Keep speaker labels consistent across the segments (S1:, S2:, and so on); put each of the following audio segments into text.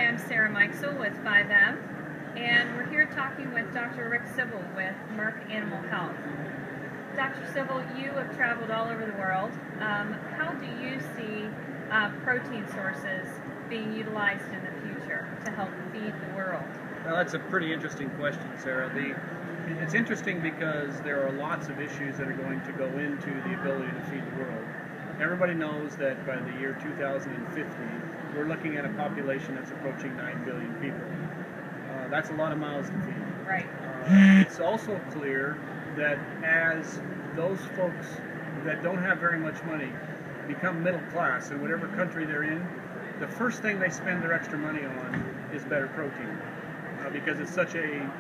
S1: Hi, I'm Sarah Mikesell with 5M, and we're here talking with Dr. Rick Sybil with Merck Animal Health. Dr. Sybil, you have traveled all over the world. How do you see protein sources being utilized in the future to help feed the world?
S2: Well, that's a pretty interesting question, Sarah. It's interesting because there are lots of issues that are going to go into the ability to feed the world. Everybody knows that by the year 2050, we're looking at a population that's approaching 9 billion people. That's a lot of mouths to feed.
S1: Right.
S2: It's also clear that as those folks that don't have very much money become middle class in whatever country they're in, the first thing they spend their extra money on is better protein, because it's such a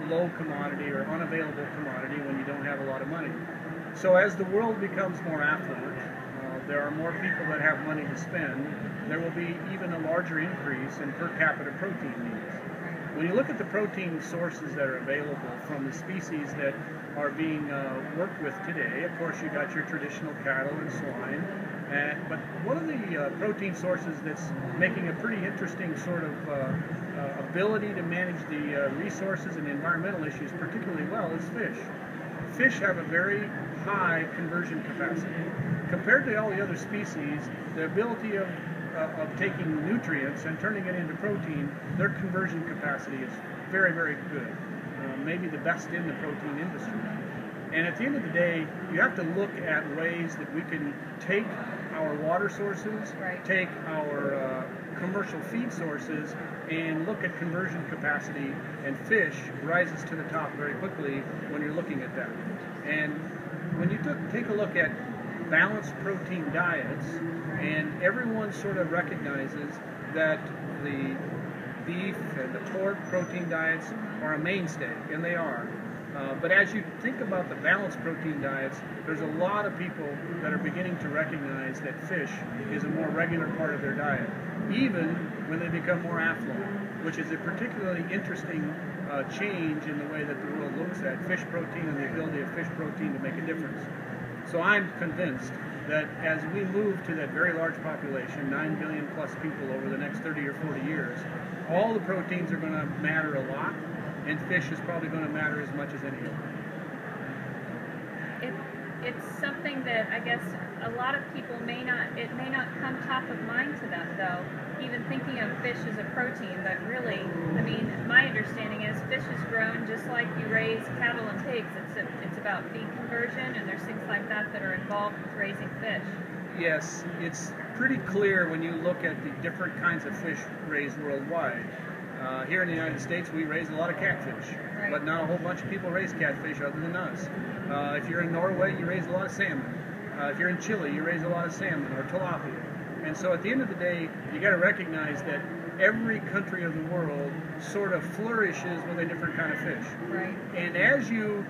S2: low commodity or unavailable commodity when you don't have a lot of money. So as the world becomes more affluent, there are more people that have money to spend, there will be even a larger increase in per capita protein needs. When you look at the protein sources that are available from the species that are being worked with today, of course you got your traditional cattle and swine, but one of the protein sources that's making a pretty interesting sort of ability to manage the resources and environmental issues particularly well is fish. Fish have a very high conversion capacity. Compared to all the other species, the ability of taking nutrients and turning it into protein, their conversion capacity is very, very good. Maybe the best in the protein industry. And at the end of the day, you have to look at ways that we can take our water sources, take our commercial feed sources, and look at conversion capacity, and fish rises to the top very quickly when you're looking at that. And when you take a look at balanced protein diets, and everyone sort of recognizes that the beef and the pork protein diets are a mainstay, and they are. But as you think about the balanced protein diets, there's a lot of people that are beginning to recognize that fish is a more regular part of their diet, even when they become more affluent, which is a particularly interesting change in the way that the world looks at fish protein and the ability of fish protein to make a difference. So I'm convinced that as we move to that very large population, 9 billion plus people over the next 30 or 40 years, all the proteins are going to matter a lot, and fish is probably going to matter as much as any other.
S1: It's something that I guess a lot of people may not come top of mind to them, though, even thinking of fish as a protein, but really, I mean, my understanding is fish is grown just like you raise cattle and pigs. It's about feed conversion, and there's things like that that are involved with raising fish.
S2: Yes, it's pretty clear when you look at the different kinds of fish raised worldwide. Here in the United States, we raise a lot of catfish, but not a whole bunch of people raise catfish other than us. If you're in Norway, you raise a lot of salmon. If you're in Chile, you raise a lot of salmon or tilapia. And so at the end of the day, you got to recognize that every country of the world sort of flourishes with a different kind of fish.
S1: Right.
S2: And as you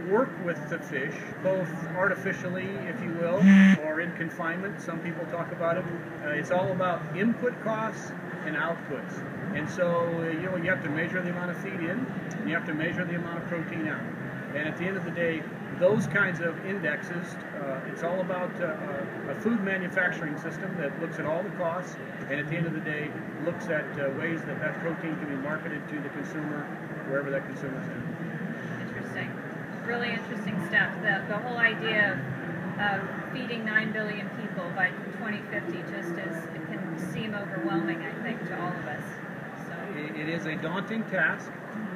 S2: work with the fish, both artificially, if you will, or in confinement, some people talk about it, it's all about input costs and outputs. And so, you have to measure the amount of feed in, and you have to measure the amount of protein out. And at the end of the day, those kinds of indexes, it's all about a food manufacturing system that looks at all the costs, and at the end of the day, looks at ways that that protein can be marketed to the consumer, wherever that consumer's in.
S1: Interesting. Really interesting stuff. The whole idea of feeding 9 billion people by 2050 it can seem overwhelming, I think, to all of us.
S2: It is a daunting task,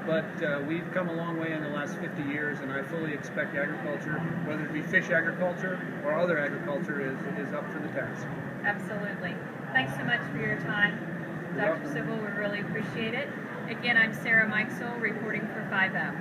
S2: but we've come a long way in the last 50 years, and I fully expect agriculture, whether it be fish agriculture or other agriculture, is up for the task.
S1: Absolutely. Thanks so much for your time, Dr. Sybil. We really appreciate it. Again, I'm Sarah Mikesell, reporting for 5M.